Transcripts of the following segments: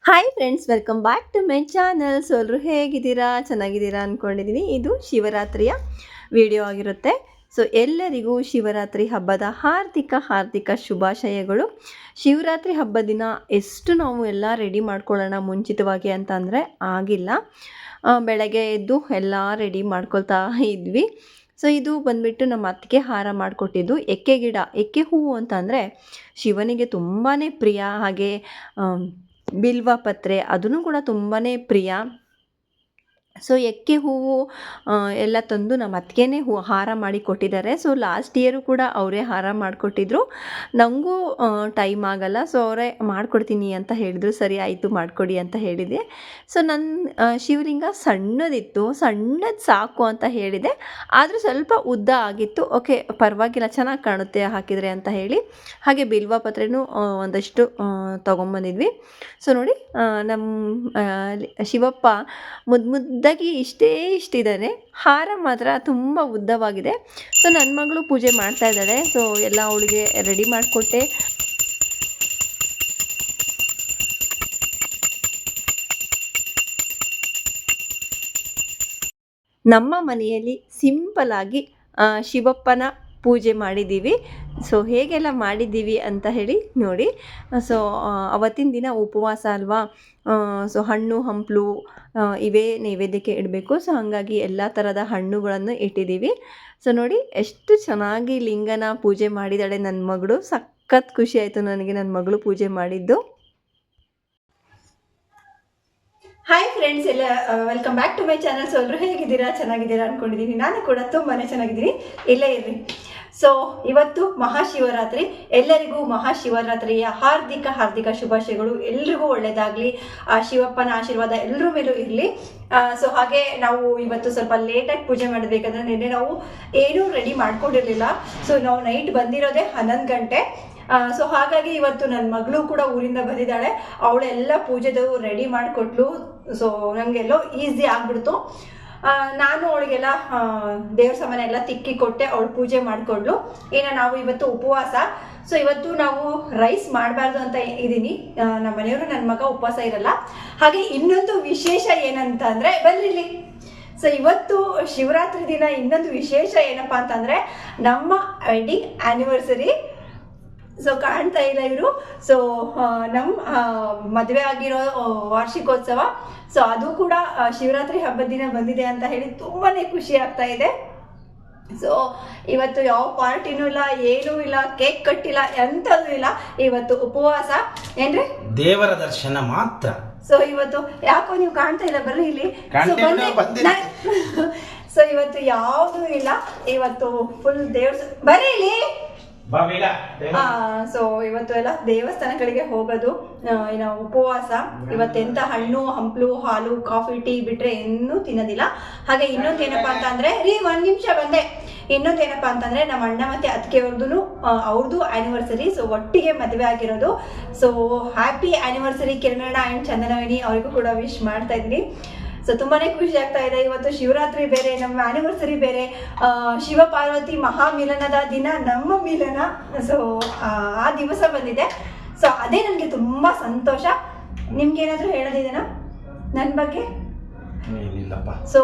Hi friends, welcome back to my channel. So ಎಲ್ಲರೂ ಹೇಗಿದ್ದೀರಾ? ಚೆನ್ನಾಗಿದ್ದೀರಾ ಅಂದ್ಕೊಂಡಿದ್ದೀನಿ. ಇದು ಶಿವರಾತ್ರಿಯ ವಿಡಿಯೋ ಆಗಿರುತ್ತೆ. ಸೊ ಎಲ್ಲರಿಗೂ ಶಿವರಾತ್ರಿ ಹಬ್ಬದ ಹಾರ್ದಿಕ ಶುಭಾಶಯಗಳು. ಶಿವರಾತ್ರಿ ಹಬ್ಬದ ದಿನ ಎಷ್ಟು ನಾವು ಎಲ್ಲ ರೆಡಿ ಮಾಡ್ಕೊಳ್ಳೋಣ ಮುಂಚಿತವಾಗಿ ಅಂತ ಅಂದರೆ ಆಗಿಲ್ಲ. ಬೆಳಗ್ಗೆ ಎದ್ದು ಎಲ್ಲ ರೆಡಿ ಮಾಡ್ಕೊಳ್ತಾ ಇದ್ವಿ. ಸೊ ಇದು ಬಂದುಬಿಟ್ಟು ನಮ್ಮ ಅತ್ತಿಗೆ ಹಾರ ಮಾಡಿಕೊಟ್ಟಿದ್ದು ಎಕ್ಕೆ ಗಿಡ, ಎಕ್ಕೆ ಹೂವು ಅಂತ ಅಂದರೆ ಶಿವನಿಗೆ ತುಂಬಾ ಪ್ರಿಯ. ಹಾಗೆ ಬಿಲ್ವ ಪತ್ರೆ ಅದೂ ಕೂಡ ತುಂಬಾ ಪ್ರಿಯ. ಸೊ ಎಕ್ಕೆ ಹೂವು ಎಲ್ಲ ತಂದು ನಮ್ಮ ಅತ್ತಿಗೆನೇ ಹಾರ ಮಾಡಿ ಕೊಟ್ಟಿದ್ದಾರೆ. ಸೊ ಲಾಸ್ಟ್ ಇಯರು ಕೂಡ ಅವರೇ ಹಾರ ಮಾಡಿಕೊಟ್ಟಿದ್ರು. ನನಗೂ ಟೈಮ್ ಆಗಲ್ಲ, ಸೊ ಅವರೇ ಮಾಡಿಕೊಡ್ತೀನಿ ಅಂತ ಹೇಳಿದ್ರು. ಸರಿ ಆಯಿತು ಮಾಡಿಕೊಡಿ ಅಂತ ಹೇಳಿದೆ. ಸೊ ನನ್ನ ಶಿವಲಿಂಗ ಸಣ್ಣದಿತ್ತು, ಸಣ್ಣದು ಸಾಕು ಅಂತ ಹೇಳಿದೆ. ಆದರೂ ಸ್ವಲ್ಪ ಉದ್ದ ಆಗಿತ್ತು. ಓಕೆ ಪರವಾಗಿಲ್ಲ, ಚೆನ್ನಾಗಿ ಕಾಣುತ್ತೆ ಹಾಕಿದರೆ ಅಂತ ಹೇಳಿ ಹಾಗೆ ಬಿಲ್ವ ಪತ್ರೆನೂ ಒಂದಷ್ಟು ತೊಗೊಂಬಂದಿದ್ವಿ. ಸೊ ನೋಡಿ, ನಮ್ಮ ಶಿವಪ್ಪ ಮುದ್ದಾಗಿ ಇಷ್ಟಿದ್ದಾನೆ. ಹಾರ ಮಾತ್ರ ತುಂಬ ಉದ್ದವಾಗಿದೆ. ಸೊ ನನ್ನ ಮಗಳು ಪೂಜೆ ಮಾಡ್ತಾ ಇದ್ದಾಳೆ. ಸೊ ಎಲ್ಲ ಅವಳಿಗೆ ರೆಡಿ ಮಾಡಿಕೊಟ್ಟೆ. ನಮ್ಮ ಮನೆಯಲ್ಲಿ ಸಿಂಪಲಾಗಿ ಶಿವಪ್ಪನ ಪೂಜೆ ಮಾಡಿದ್ದೀವಿ. ಸೊ ಹೇಗೆಲ್ಲ ಮಾಡಿದ್ದೀವಿ ಅಂತ ಹೇಳಿ ನೋಡಿ. ಸೊ ಅವತ್ತಿನ ದಿನ ಉಪವಾಸ ಅಲ್ವಾ. ಸೊ ಹಣ್ಣು ಹಂಪಲು ಇವೇ ನೈವೇದ್ಯಕ್ಕೆ ಇಡಬೇಕು. ಸೊ ಹಾಗಾಗಿ ಎಲ್ಲ ಥರದ ಹಣ್ಣುಗಳನ್ನು ಇಟ್ಟಿದ್ದೀವಿ. ಸೊ ನೋಡಿ ಎಷ್ಟು ಚೆನ್ನಾಗಿ ಲಿಂಗನ ಪೂಜೆ ಮಾಡಿದ್ದಾಳೆ ನನ್ನ ಮಗಳು. ಸಖತ್ ಖುಷಿ ಆಯಿತು ನನಗೆ ನನ್ನ ಮಗಳು ಪೂಜೆ ಮಾಡಿದ್ದು. ಹಾಯ್ ಫ್ರೆಂಡ್ಸ್, ಎಲ್ಲ welcome back to my channel. So ಎಲ್ಲರೂ ಹೇಗಿದ್ದೀರಾ? ಚೆನ್ನಾಗಿದ್ದೀರಾ ಅಂದ್ಕೊಂಡಿದ್ದೀನಿ. ನಾನು ಕೂಡ ತುಂಬಾ ಚೆನ್ನಾಗಿದ್ದೀನಿ. ಇಲ್ಲೇ ಇರ್ರಿ. ಸೊ ಇವತ್ತು ಮಹಾಶಿವರಾತ್ರಿ. ಎಲ್ಲರಿಗೂ ಮಹಾಶಿವರಾತ್ರಿಯ ಹಾರ್ದಿಕ ಶುಭಾಶಯಗಳು. ಎಲ್ರಿಗೂ ಒಳ್ಳೆಯದಾಗಲಿ. ಶಿವಪ್ಪನ ಆಶೀರ್ವಾದ ಎಲ್ಲರ ಮೇಲೂ ಇರಲಿ. ಸೊ ಹಾಗೆ ನಾವು ಇವತ್ತು ಸ್ವಲ್ಪ ಲೇಟಾಗಿ ಪೂಜೆ ಮಾಡಬೇಕಂದ್ರೆ ನಿನ್ನೆ ನಾವು ಏನೂ ರೆಡಿ ಮಾಡ್ಕೊಂಡಿರಲಿಲ್ಲ. ಸೊ ನಾವು ನೈಟ್ ಬಂದಿರೋದೇ 11 ಗಂಟೆ. ಸೊ ಹಾಗಾಗಿ ಇವತ್ತು ನನ್ನ ಮಗಳು ಕೂಡ ಊರಿಂದ ಬಂದಿದ್ದಾಳೆ. ಅವಳೆಲ್ಲ ಪೂಜೆದು ರೆಡಿ ಮಾಡಿಕೊಟ್ಲು. ಸೊ ನಮಗೆಲ್ಲೋ ಈಸಿ ಆಗ್ಬಿಡ್ತು. ನಾನು ಅವಳಿಗೆಲ್ಲ ದೇವ್ರ ಸಾಮಾನ ಎಲ್ಲ ತಿಕ್ಕಿ ಕೊಟ್ಟೆ. ಅವಳು ಪೂಜೆ ಮಾಡಿಕೊಡ್ಲು. ನಾವು ಇವತ್ತು ಉಪವಾಸ. ಸೊ ಇವತ್ತು ನಾವು ರೈಸ್ ಮಾಡಬಾರ್ದು ಅಂತ ಇದ್ದೀನಿ. ನಮ್ಮ ಮನೆಯವರು ನನ್ನ ಮಗ ಉಪವಾಸ ಇರಲ್ಲ. ಹಾಗೆ ಇನ್ನೊಂದು ವಿಶೇಷ ಏನಂತ ಅಂದರೆ ಬನ್ನಿಲ್ಲಿ. ಸೊ ಇವತ್ತು ಶಿವರಾತ್ರಿ ದಿನ ಇನ್ನೊಂದು ವಿಶೇಷ ಏನಪ್ಪಾ ಅಂತಂದರೆ ನಮ್ಮ ವೆಡ್ಡಿಂಗ್ ಆ್ಯನಿವರ್ಸರಿ. ಸೊ ಕಾಣ್ತಾ ಇಲ್ಲ ಇವರು. ಸೊ ನಮ್ಮ ಮದುವೆ ಆಗಿರೋ ವಾರ್ಷಿಕೋತ್ಸವ. ಸೊ ಅದು ಕೂಡ ಶಿವರಾತ್ರಿ ಹಬ್ಬದ ದಿನ ಬಂದಿದೆ ಅಂತ ಹೇಳಿ ತುಂಬಾ ಖುಷಿ ಆಗ್ತಾ ಇದೆ. ಸೊ ಇವತ್ತು ಯಾವ ಪಾರ್ಟಿನೂ ಇಲ್ಲ, ಏನೂ ಇಲ್ಲ, ಕೇಕ್ ಕಟ್ಟಿಲ್ಲ, ಎಂಥದ್ದು ಇಲ್ಲ. ಇವತ್ತು ಉಪವಾಸ. ಏನ್ರಿ, ದೇವರ ದರ್ಶನ ಮಾತ್ರ. ಸೊ ಇವತ್ತು ಯಾಕೋ ನೀವು ಕಾಣ್ತಾ ಇಲ್ಲ, ಬರ್ರಿ ಇಲ್ಲಿ. ಸೊ ಇವತ್ತು ಯಾವುದೂ ಇಲ್ಲ. ಇವತ್ತು ಫುಲ್ ದೇವ್ರ ಬರ್ರಿ ಇಲ್ಲಿ. ಸೊ ಇವತ್ತು ಎಲ್ಲ ದೇವಸ್ಥಾನಗಳಿಗೆ ಹೋಗೋದು. ಇನ್ನು ಉಪವಾಸ. ಇವತ್ತೆಂತ ಹಣ್ಣು ಹಂಪಲು ಹಾಲು ಕಾಫಿ ಟೀ ಬಿಟ್ರೆ ಏನೂ ತಿನ್ನೋದಿಲ್ಲ. ಹಾಗೆ ಇನ್ನೊಂದೇನಪ್ಪಾ ಅಂತ ಅಂದ್ರೆ ಒಂದ್ ನಿಮಿಷ ಬಂದೆ. ಇನ್ನೊಂದೇನಪ್ಪಾ ಅಂತಂದ್ರೆ ನಮ್ಮ ಅಣ್ಣ ಮತ್ತೆ ಅತ್ತಿಗೆಯವ್ರದ್ದು ಅವ್ರದ್ದು ಆನಿವರ್ಸರಿ. ಸೊ ಒಟ್ಟಿಗೆ ಮದುವೆ ಆಗಿರೋದು. ಸೊ ಹ್ಯಾಪಿ ಆನಿವರ್ಸರಿ ಕಿರಣಣ್ಣ ಅಂಡ್ ಚಂದನವೇಣಿ. ಅವರಿಗೂ ಕೂಡ ವಿಶ್ ಮಾಡ್ತಾ ಇದ್ದೀನಿ. ಸೊ ತುಂಬಾನೇ ಖುಷಿ ಆಗ್ತಾ ಇದೆ. ಇವತ್ತು ಶಿವರಾತ್ರಿ ಬೇರೆ, ನಮ್ಮ ಆನಿವರ್ಸರಿ ಬೇರೆ, ಶಿವ ಪಾರ್ವತಿ ಮಹಾಮಿಲನದ ದಿನ, ನಮ್ಮ ಮಿಲನ. ಸೊ ಆ ದಿವಸ ಬಂದಿದೆ. ಸೊ ಅದೇ ನನಗೆ ತುಂಬಾ ಸಂತೋಷ. ನಿಮ್ಗೆ ಏನಾದರೂ ಹೇಳೋದಿದೆನಾ ನನ್ನ ಬಗ್ಗೆ? ಸೊ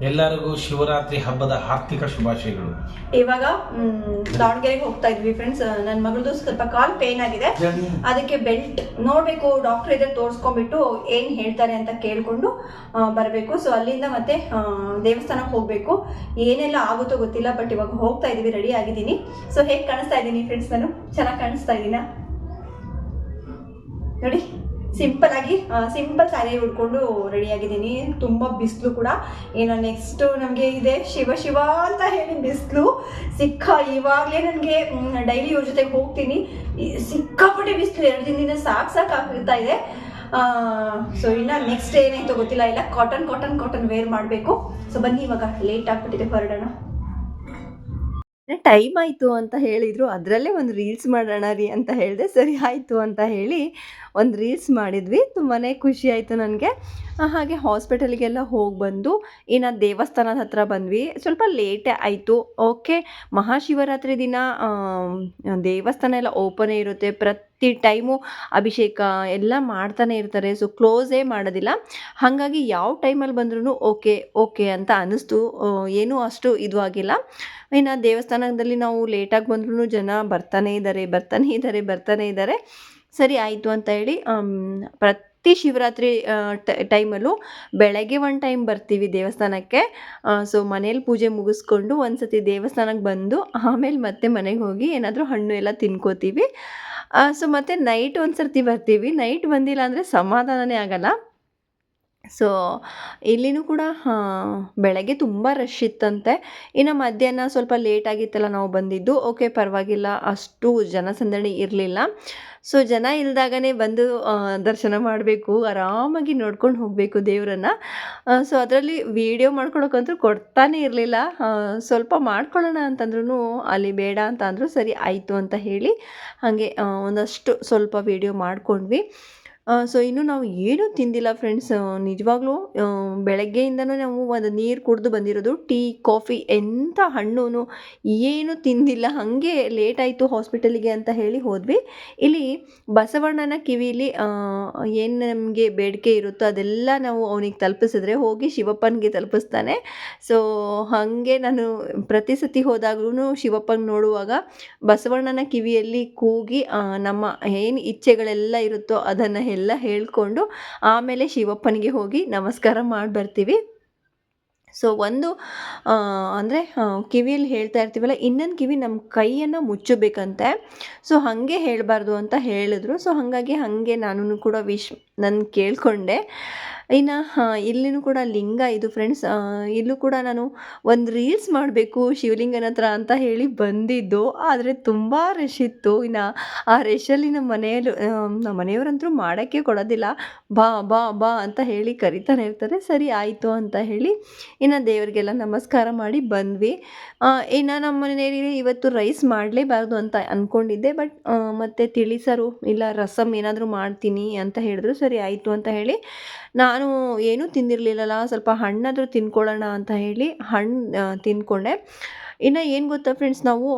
ಎಲ್ಲರಿಗೂ ಶಿವರಾತ್ರಿ ಹಬ್ಬದ ಹಾರ್ದಿಕ ಶುಭಾಶಯಗಳು. ಇವಾಗ ದಾವಣಗೆರೆಗೆ ಹೋಗ್ತಾ ಇದ್ವಿ ಫ್ರೆಂಡ್ಸ್. ನನ್ನ ಮಗಳದು ಸ್ವಲ್ಪ ಕಾಲ್ ಪೇನ್ ಆಗಿದೆ. ಅದಕ್ಕೆ ಬೆಲ್ಟ್ ನೋಡ್ಬೇಕು, ಡಾಕ್ಟರ್ ಇದ್ರೆ ತೋರಿಸ್ಕೊಂಡ್ಬಿಟ್ಟು ಏನ್ ಹೇಳ್ತಾರೆ ಅಂತ ಕೇಳ್ಕೊಂಡು ಬರಬೇಕು. ಸೊ ಅಲ್ಲಿಂದ ಮತ್ತೆ ದೇವಸ್ಥಾನಕ್ಕೆ ಹೋಗ್ಬೇಕು. ಏನೆಲ್ಲ ಆಗುತ್ತೋ ಗೊತ್ತಿಲ್ಲ, ಬಟ್ ಇವಾಗ ಹೋಗ್ತಾ ಇದೀವಿ. ರೆಡಿ ಆಗಿದ್ದೀನಿ. ಸೊ ಹೇಗೆ ಕಾಣಿಸ್ತಾ ಇದ್ದೀನಿ ಫ್ರೆಂಡ್ಸ್? ನಾನು ಚೆನ್ನಾಗಿ ಕಾಣಿಸ್ತಾ ಇದ್ದೀನ ನೋಡಿ. ಸಿಂಪಲ್ ಸ್ಯಾರಿ ಉಡ್ಕೊಂಡು ರೆಡಿ ಆಗಿದ್ದೀನಿ. ತುಂಬ ಬಿಸಿಲು ಕೂಡ. ನೆಕ್ಸ್ಟ್ ನಮಗೆ ಇದೆ ಶಿವ ಅಂತ ಹೇಳಿ ಬಿಸಿಲು ಇವಾಗಲೇ ನನಗೆ ಡೈಲಿ ಇವ್ರ ಜೊತೆಗೆ ಹೋಗ್ತೀನಿ. ಸಿಕ್ಕಾಪಟ್ಟೆ ಬಿಸಿಲು 2 ದಿನದಿಂದ ಸಾಕಾಗ್ತಾ ಇದೆ. ಸೊ ಇನ್ನು ನೆಕ್ಸ್ಟ್ ಏನಾಯ್ತು ಗೊತ್ತಿಲ್ಲ. ಇಲ್ಲ ಕಾಟನ್ ವೇರ್ ಮಾಡಬೇಕು. ಸೊ ಬನ್ನಿ, ಇವಾಗ ಲೇಟ್ ಆಗ್ಬಿಟ್ಟಿದೆ, ಹೊರಡೋಣ. ಟೈಮ್ ಆಯಿತು ಅಂತ ಹೇಳಿದರು. ಅದರಲ್ಲೇ ಒಂದು ರೀಲ್ಸ್ ಮಾಡೋಣ ರೀ ಅಂತ ಹೇಳಿದೆ. ಸರಿ ಆಯಿತು ಅಂತ ಹೇಳಿ ಒಂದು ರೀಲ್ಸ್ ಮಾಡಿದ್ವಿ. ತುಂಬಾ ಖುಷಿ ಆಯಿತು ನನಗೆ. ಹಾಗೆ ಹಾಸ್ಪಿಟಲ್ಗೆಲ್ಲ ಹೋಗಿ ಬಂದು ಇನ್ನು ದೇವಸ್ಥಾನದ ಹತ್ರ ಬಂದ್ವಿ. ಸ್ವಲ್ಪ ಲೇಟೇ ಆಯಿತು. ಓಕೆ, ಮಹಾಶಿವರಾತ್ರಿ ದಿನ ದೇವಸ್ಥಾನ ಎಲ್ಲ ಓಪನೇ ಇರುತ್ತೆ. ಪ್ರತಿ ಟೈಮು ಅಭಿಷೇಕ ಎಲ್ಲ ಮಾಡ್ತಾನೆ ಇರ್ತಾರೆ. ಸೊ ಕ್ಲೋಸೇ ಮಾಡೋದಿಲ್ಲ. ಹಾಗಾಗಿ ಯಾವ ಟೈಮಲ್ಲಿ ಬಂದ್ರೂ ಓಕೆ ಅಂತ ಅನ್ನಿಸ್ತು. ಏನೂ ಅಷ್ಟು ಇದು ಆಗಿಲ್ಲ. ಇನ್ನು ದೇವಸ್ಥಾನದಲ್ಲಿ ನಾವು ಲೇಟಾಗಿ ಬಂದ್ರೂ ಜನ ಬರ್ತಾನೇ ಇದ್ದಾರೆ. ಸರಿ ಆಯಿತು ಅಂತ ಹೇಳಿ ಪ್ರತಿ ಶಿವರಾತ್ರಿ ಟೈಮಲ್ಲೂ ಬೆಳಗ್ಗೆ ಒಂದು ಟೈಮ್ ಬರ್ತೀವಿ ದೇವಸ್ಥಾನಕ್ಕೆ. ಸೊ ಮನೇಲಿ ಪೂಜೆ ಮುಗಿಸ್ಕೊಂಡು ಒಂದು ಸತಿ ದೇವಸ್ಥಾನಕ್ಕೆ ಬಂದು ಆಮೇಲೆ ಮತ್ತೆ ಮನೆಗೆ ಹೋಗಿ ಏನಾದರೂ ಹಣ್ಣು ಎಲ್ಲ ತಿನ್ಕೋತೀವಿ. ಸೊ ಮತ್ತೆ ನೈಟ್ ಒಂದು ಸರ್ತಿ ಬರ್ತೀವಿ. ನೈಟ್ ಬಂದಿಲ್ಲ ಅಂದರೆ ಸಮಾಧಾನನೇ ಆಗಲ್ಲ. ಸೊ ಇಲ್ಲಿನೂ ಕೂಡ ಬೆಳಗ್ಗೆ ತುಂಬ ರಶ್ ಇತ್ತಂತೆ. ಇನ್ನು ಮಧ್ಯಾಹ್ನ ಸ್ವಲ್ಪ ಲೇಟ್ ಆಗಿತ್ತಲ್ಲ ನಾವು ಬಂದಿದ್ದು. ಓಕೆ, ಪರವಾಗಿಲ್ಲ, ಅಷ್ಟು ಜನಸಂದಣಿ ಇರಲಿಲ್ಲ. ಸೊ ಜನ ಇಲ್ದಾಗನೇ ಬಂದು ದರ್ಶನ ಮಾಡಬೇಕು, ಆರಾಮಾಗಿ ನೋಡ್ಕೊಂಡು ಹೋಗಬೇಕು ದೇವರನ್ನು. ಸೊ ಅದರಲ್ಲಿ ವೀಡಿಯೋ ಮಾಡ್ಕೊಳಕ್ಕಂತೂ ಕೊಡ್ತಾನೇ ಇರಲಿಲ್ಲ. ಸ್ವಲ್ಪ ಮಾಡ್ಕೊಳ್ಳೋಣ ಅಂತಂದ್ರೂ ಅಲ್ಲಿ ಬೇಡ ಅಂತ ಅಂದರು. ಸರಿ ಆಯಿತು ಅಂತ ಹೇಳಿ ಹಾಗೆ ಒಂದಷ್ಟು ಸ್ವಲ್ಪ ವೀಡಿಯೋ ಮಾಡ್ಕೊಂಡ್ವಿ. ಸೊ ಇನ್ನೂ ನಾವು ಏನೂ ತಿಂದಿಲ್ಲ ಫ್ರೆಂಡ್ಸ್. ನಿಜವಾಗ್ಲೂ ಬೆಳಗ್ಗೆಯಿಂದನೂ ನಾವು ಒಂದು ನೀರು ಕುಡಿದು ಬಂದಿರೋದು. ಟೀ, ಕಾಫಿ, ಎಂಥ ಹಣ್ಣು ಏನೂ ತಿಂದಿಲ್ಲ. ಹಾಗೆ ಲೇಟ್ ಆಯಿತು ಹಾಸ್ಪಿಟಲಿಗೆ ಅಂತ ಹೇಳಿ ಹೋದ್ವಿ. ಇಲ್ಲಿ ಬಸವಣ್ಣನ ಕಿವಿಲಿ ಏನು ನಮಗೆ ಬೇಡಿಕೆ ಇರುತ್ತೋ ಅದೆಲ್ಲ ನಾವು ಅವನಿಗೆ ತಲುಪಿಸಿದ್ರೆ ಹೋಗಿ ಶಿವಪ್ಪನಿಗೆ ತಲುಪಿಸ್ತಾನೆ. ಸೊ ಹಾಗೆ ನಾನು ಪ್ರತಿ ಸತಿ ಹೋದಾಗ್ಲೂ ಶಿವಪ್ಪನ ನೋಡುವಾಗ ಬಸವಣ್ಣನ ಕಿವಿಯಲ್ಲಿ ಕೂಗಿ ನಮ್ಮ ಏನು ಇಚ್ಛೆಗಳೆಲ್ಲ ಇರುತ್ತೋ ಅದನ್ನು ಎಲ್ಲ ಹೇಳ್ಕೊಂಡು ಆಮೇಲೆ ಶಿವಪ್ಪನಿಗೆ ಹೋಗಿ ನಮಸ್ಕಾರ ಮಾಡಿ ಬರ್ತೀವಿ. ಸೊ ಒಂದು ಅಂದರೆ ಕಿವಿಯಲ್ಲಿ ಹೇಳ್ತಾ ಇರ್ತೀವಲ್ಲ, ಇನ್ನೊಂದು ಕಿವಿ ನಮ್ಮ ಕೈಯನ್ನು ಮುಚ್ಚಬೇಕಂತೆ. ಸೊ ಹಾಗೆ ಹೇಳಬಾರ್ದು ಅಂತ ಹೇಳಿದ್ರು. ಸೊ ಹಾಗೆ ನಾನು ಕೂಡ ನಾನು ಕೇಳಿಕೊಂಡೆ. ಇನ್ನು ಇಲ್ಲಿನೂ ಕೂಡ ಲಿಂಗ ಇದು ಫ್ರೆಂಡ್ಸ್. ಇಲ್ಲೂ ಕೂಡ ನಾನು ಒಂದು ರೀಲ್ಸ್ ಮಾಡಬೇಕು ಶಿವಲಿಂಗನ ಹತ್ರ ಅಂತ ಹೇಳಿ ಬಂದಿದ್ದು. ಆದರೆ ತುಂಬ ರಶ್ ಇತ್ತು. ಇನ್ನು ಆ ರಶಲ್ಲಿ ನಮ್ಮ ಮನೆಯವರಂತೂ ಮಾಡೋಕ್ಕೆ ಕೊಡೋದಿಲ್ಲ. ಬಾ ಬಾ ಬಾ ಅಂತ ಹೇಳಿ ಕರಿತಾನೆ ಇರ್ತಾರೆ. ಸರಿ ಆಯಿತು ಅಂತ ಹೇಳಿ ಇನ್ನು ದೇವರಿಗೆಲ್ಲ ನಮಸ್ಕಾರ ಮಾಡಿ ಬಂದ್ವಿ. ಇನ್ನು ನಮ್ಮ ಮನೆಯಲ್ಲಿ ಇವತ್ತು ರೈಸ್ ಮಾಡಲೇಬಾರ್ದು ಅಂತ ಅಂದ್ಕೊಂಡಿದ್ದೆ. ಬಟ್ ಮತ್ತು ತಿಳಿಸಾರು ಇಲ್ಲ ರಸಮ್ ಏನಾದರೂ ಮಾಡ್ತೀನಿ ಅಂತ ಹೇಳಿದ್ರು. ಸರಿ ಆಯಿತು ಅಂತ ಹೇಳಿ ನಾನು ಏನೂ ತಿಂದಿರಲಿಲ್ಲಲ್ಲ, ಸ್ವಲ್ಪ ಹಣ್ಣಾದರೂ ತಿನ್ಕೊಳ್ಳೋಣ ಅಂತ ಹೇಳಿ ಹಣ್ಣು ತಿಂದ್ಕೊಂಡೆ. ಇನ್ನು ಏನು ಗೊತ್ತಾ ಫ್ರೆಂಡ್ಸ್, ನಾವು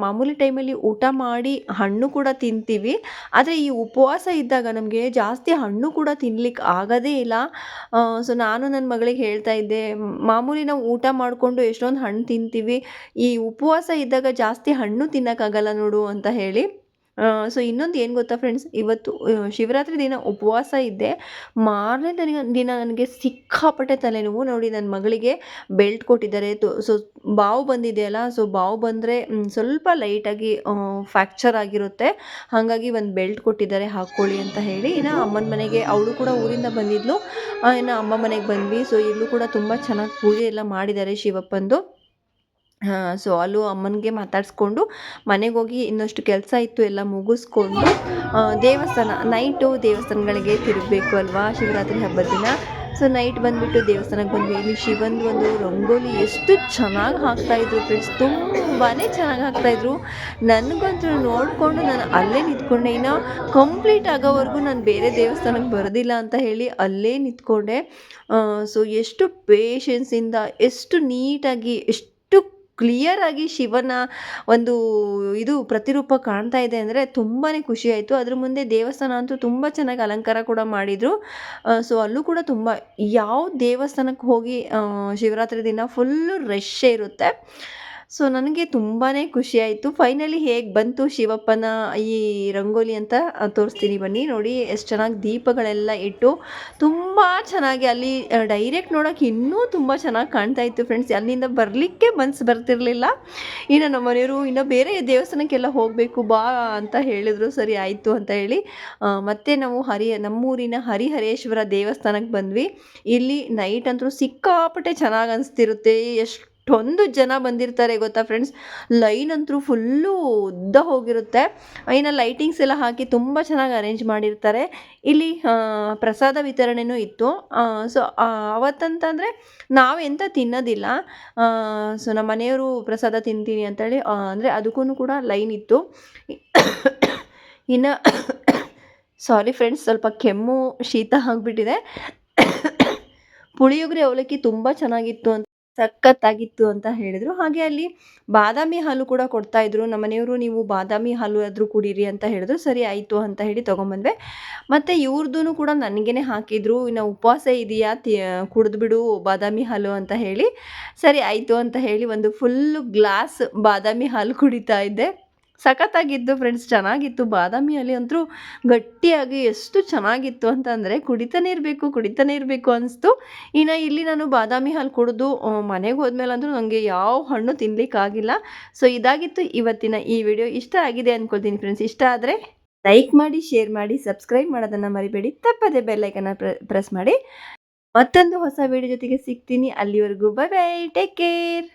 ಮಾಮೂಲಿ ಟೈಮಲ್ಲಿ ಊಟ ಮಾಡಿ ಹಣ್ಣು ಕೂಡ ತಿಂತೀವಿ. ಆದರೆ ಈ ಉಪವಾಸ ಇದ್ದಾಗ ನಮಗೆ ಜಾಸ್ತಿ ಹಣ್ಣು ಕೂಡ ತಿನ್ಲಿಕ್ಕೆ ಆಗೋದೇ ಇಲ್ಲ. ಸೊ ನಾನು ನನ್ನ ಮಗಳಿಗೆ ಹೇಳ್ತಾ ಇದ್ದೆ, ಮಾಮೂಲಿ ನಾವು ಊಟ ಮಾಡಿಕೊಂಡು ಎಷ್ಟೊಂದು ಹಣ್ಣು ತಿಂತೀವಿ, ಈ ಉಪವಾಸ ಇದ್ದಾಗ ಜಾಸ್ತಿ ಹಣ್ಣು ತಿನ್ನೋಕ್ಕಾಗಲ್ಲ ನೋಡು ಅಂತ ಹೇಳಿ. ಸೊ ಇನ್ನೊಂದು ಏನು ಗೊತ್ತಾ ಫ್ರೆಂಡ್ಸ್, ಇವತ್ತು ಶಿವರಾತ್ರಿ ದಿನ ಉಪವಾಸ ಇದ್ದೆ. ಮಾರನೇ ದಿನ ನನಗೆ ಸಿಕ್ಕಾಪಟ್ಟೆ ತಲೆನೋವು. ನೋಡಿ, ನನ್ನ ಮಗಳಿಗೆ ಬೆಲ್ಟ್ ಕೊಟ್ಟಿದ್ದಾರೆ. ಸೊ ಬಾವು ಬಂದಿದೆಯಲ್ಲ, ಸೊ ಬಾವು ಬಂದರೆ ಸ್ವಲ್ಪ ಲೈಟಾಗಿ ಫ್ರ್ಯಾಕ್ಚರ್ ಆಗಿರುತ್ತೆ. ಹಾಗಾಗಿ ಒಂದು ಬೆಲ್ಟ್ ಕೊಟ್ಟಿದ್ದಾರೆ, ಹಾಕ್ಕೊಳ್ಳಿ ಅಂತ ಹೇಳಿ. ಇನ್ನು ಅಮ್ಮನ ಮನೆಗೆ, ಅವಳು ಕೂಡ ಊರಿಂದ ಬಂದಿದ್ಲು, ಇನ್ನು ಅಮ್ಮ ಮನೆಗೆ ಬಂದ್ವಿ. ಸೊ ಇಲ್ಲೂ ಕೂಡ ತುಂಬ ಚೆನ್ನಾಗಿ ಪೂಜೆ ಎಲ್ಲ ಮಾಡಿದ್ದಾರೆ ಶಿವಪ್ಪಂದು. ಸೊ ಅಲ್ಲೂ ಅಮ್ಮನಿಗೆ ಮಾತಾಡಿಸ್ಕೊಂಡು ಮನೆಗೆ ಹೋಗಿ ಇನ್ನಷ್ಟು ಕೆಲಸ ಇತ್ತು ಎಲ್ಲ ಮುಗಿಸ್ಕೊಂಡು ನೈಟು ದೇವಸ್ಥಾನಗಳಿಗೆ ತಿರುಗಬೇಕು ಅಲ್ವಾ ಶಿವರಾತ್ರಿ ಹಬ್ಬದ ದಿನ. ಸೊ ನೈಟ್ ಬಂದುಬಿಟ್ಟು ದೇವಸ್ಥಾನಕ್ಕೆ ಬಂದ್ವಿ. ಇಲ್ಲಿ ಶಿವಂದು ಒಂದು ರಂಗೋಲಿ ಎಷ್ಟು ಚೆನ್ನಾಗಿ ಹಾಕ್ತಾಯಿದ್ರು ಫ್ರೆಂಡ್ಸ್, ತುಂಬಾ ಚೆನ್ನಾಗಿ ಹಾಕ್ತಾಯಿದ್ರು. ನನಗಂತೂ ನೋಡಿಕೊಂಡು ನಾನು ಅಲ್ಲೇ ನಿಂತ್ಕೊಂಡೆ. ಇನ್ನು ಕಂಪ್ಲೀಟ್ ಆಗೋವರೆಗೂ ನಾನು ಬೇರೆ ದೇವಸ್ಥಾನಕ್ಕೆ ಬರೋದಿಲ್ಲ ಅಂತ ಹೇಳಿ ಅಲ್ಲೇ ನಿಂತ್ಕೊಂಡೆ. ಸೊ ಎಷ್ಟು ಪೇಷನ್ಸಿಂದ, ಎಷ್ಟು ನೀಟಾಗಿ, ಎಷ್ಟು ಕ್ಲಿಯರಾಗಿ ಶಿವನ ಒಂದು ಇದು ಪ್ರತಿರೂಪ ಕಾಣ್ತಾ ಇದೆ ಅಂದರೆ ತುಂಬಾ ಖುಷಿ ಆಯಿತು. ಅದ್ರ ಮುಂದೆ ದೇವಸ್ಥಾನ ಅಂತೂ ತುಂಬ ಚೆನ್ನಾಗಿ ಅಲಂಕಾರ ಕೂಡ ಮಾಡಿದರು. ಸೊ ಅಲ್ಲೂ ಕೂಡ ಯಾವ ದೇವಸ್ಥಾನಕ್ಕೆ ಹೋಗಿ ಶಿವರಾತ್ರಿ ದಿನ ಫುಲ್ಲು ರಶ್ಶೇ ಇರುತ್ತೆ. ಸೊ ನನಗೆ ತುಂಬಾ ಖುಷಿ ಆಯಿತು. ಫೈನಲಿ ಹೇಗೆ ಬಂತು ಶಿವಪ್ಪನ ಈ ರಂಗೋಲಿ ಅಂತ ತೋರಿಸ್ತೀನಿ ಬನ್ನಿ. ನೋಡಿ ಎಷ್ಟು ಚೆನ್ನಾಗಿ ದೀಪಗಳೆಲ್ಲ ಇಟ್ಟು ತುಂಬ ಚೆನ್ನಾಗಿ ಅಲ್ಲಿ ಡೈರೆಕ್ಟ್ ನೋಡೋಕೆ ಇನ್ನೂ ತುಂಬ ಚೆನ್ನಾಗಿ ಕಾಣ್ತಾ ಇತ್ತು ಫ್ರೆಂಡ್ಸ್. ಅಲ್ಲಿಂದ ಬರಲಿಕ್ಕೆ ಮನಸ್ಸು ಬರ್ತಿರಲಿಲ್ಲ. ಇನ್ನು ನಮ್ಮ ಮನೆಯವರು ಇನ್ನೂ ಬೇರೆ ದೇವಸ್ಥಾನಕ್ಕೆಲ್ಲ ಹೋಗಬೇಕು ಬಾ ಅಂತ ಹೇಳಿದ್ರು. ಸರಿ ಆಯಿತು ಅಂತ ಹೇಳಿ ಮತ್ತೆ ನಾವು ನಮ್ಮೂರಿನ ಹರಿಹರೇಶ್ವರ ದೇವಸ್ಥಾನಕ್ಕೆ ಬಂದ್ವಿ. ಇಲ್ಲಿ ನೈಟ್ ಅಂತೂ ಸಿಕ್ಕಾಪಟ್ಟೆ ಚೆನ್ನಾಗಿ ಅನಿಸ್ತಿರುತ್ತೆ. ಎಷ್ಟೊಂದು ಜನ ಬಂದಿರ್ತಾರೆ ಗೊತ್ತಾ ಫ್ರೆಂಡ್ಸ್. ಲೈನ್ ಅಂತೂ ಫುಲ್ಲು ಉದ್ದ ಹೋಗಿರುತ್ತೆ. ಇನ್ನು ಲೈಟಿಂಗ್ಸ್ ಎಲ್ಲ ಹಾಕಿ ತುಂಬ ಚೆನ್ನಾಗಿ ಅರೇಂಜ್ ಮಾಡಿರ್ತಾರೆ. ಇಲ್ಲಿ ಪ್ರಸಾದ ವಿತರಣೆನೂ ಇತ್ತು. ಸೊ ಅವತ್ತಂತಂದರೆ ನಾವೆಂತ ತಿನ್ನೋದಿಲ್ಲ. ಸೊ ನಮ್ಮ ಮನೆಯವರು ಪ್ರಸಾದ ತಿಂತೀನಿ ಅಂತೇಳಿ ಅಂದರೆ ಅದಕ್ಕೂ ಕೂಡ ಲೈನ್ ಇತ್ತು. ಇನ್ನು ಸಾರಿ ಫ್ರೆಂಡ್ಸ್, ಸ್ವಲ್ಪ ಕೆಮ್ಮು ಶೀತ ಆಗಿಬಿಟ್ಟಿದೆ. ಪುಳಿಯೋಗರೆ ಅವಲಕ್ಕಿ ತುಂಬ ಚೆನ್ನಾಗಿತ್ತು ಅಂತ, ಸಖತ್ತಾಗಿತ್ತು ಅಂತ ಹೇಳಿದರು. ಹಾಗೆ ಅಲ್ಲಿ ಬಾದಾಮಿ ಹಾಲು ಕೂಡ ಕೊಡ್ತಾಯಿದ್ರು. ನಮ್ಮ ಮನೆಯವರು ನೀವು ಬಾದಾಮಿ ಹಾಲು ಆದರೂ ಕುಡೀರಿ ಅಂತ ಹೇಳಿದ್ರು. ಸರಿ ಆಯಿತು ಅಂತ ಹೇಳಿ ತೊಗೊಂಬಂದ್ವಿ. ಮತ್ತು ಇವ್ರದ್ದು ಕೂಡ ನನಗೇ ಹಾಕಿದ್ರು, ಇನ್ನು ಉಪವಾಸ ಇದೆಯಾ ಕುಡಿದ್ಬಿಡು ಬಾದಾಮಿ ಹಾಲು ಅಂತ ಹೇಳಿ. ಸರಿ ಆಯಿತು ಅಂತ ಹೇಳಿ ಒಂದು ಫುಲ್ಲು ಗ್ಲಾಸ್ ಬಾದಾಮಿ ಹಾಲು ಕುಡಿತಾ ಇದ್ದೆ. ಸಖತ್ತಾಗಿತ್ತು ಫ್ರೆಂಡ್ಸ್, ಚೆನ್ನಾಗಿತ್ತು. ಬಾದಾಮಿ ಹಾಲು ಅಂತೂ ಗಟ್ಟಿಯಾಗಿ ಎಷ್ಟು ಚೆನ್ನಾಗಿತ್ತು ಅಂತಂದರೆ ಕುಡಿತಾನೆ ಇರಬೇಕು ಅನಿಸ್ತು. ಇನ್ನು ಇಲ್ಲಿ ನಾನು ಬಾದಾಮಿ ಹಾಲು ಕುಡಿದು ಮನೆಗೆ ಹೋದ್ಮೇಲೆ ಅಂದರೂ ನನಗೆ ಯಾವ ಹಣ್ಣು ತಿನ್ನಲಿಕ್ಕಾಗಿಲ್ಲ. ಸೊ ಇದಾಗಿತ್ತು ಇವತ್ತಿನ ಈ ವಿಡಿಯೋ. ಇಷ್ಟ ಆಗಿದೆ ಅಂದ್ಕೊಳ್ತೀನಿ ಫ್ರೆಂಡ್ಸ್. ಇಷ್ಟ ಆದರೆ ಲೈಕ್ ಮಾಡಿ, ಶೇರ್ ಮಾಡಿ, ಸಬ್ಸ್ಕ್ರೈಬ್ ಮಾಡೋದನ್ನು ಮರಿಬೇಡಿ. ತಪ್ಪದೆ ಬೆಲ್ಲೈಕನ್ನ ಪ್ರೆಸ್ ಮಾಡಿ. ಮತ್ತೊಂದು ಹೊಸ ವಿಡಿಯೋ ಜೊತೆಗೆ ಸಿಗ್ತೀನಿ. ಅಲ್ಲಿವರೆಗೂ ಬೈ ಬೈ, ಟೇಕ್ ಕೇರ್.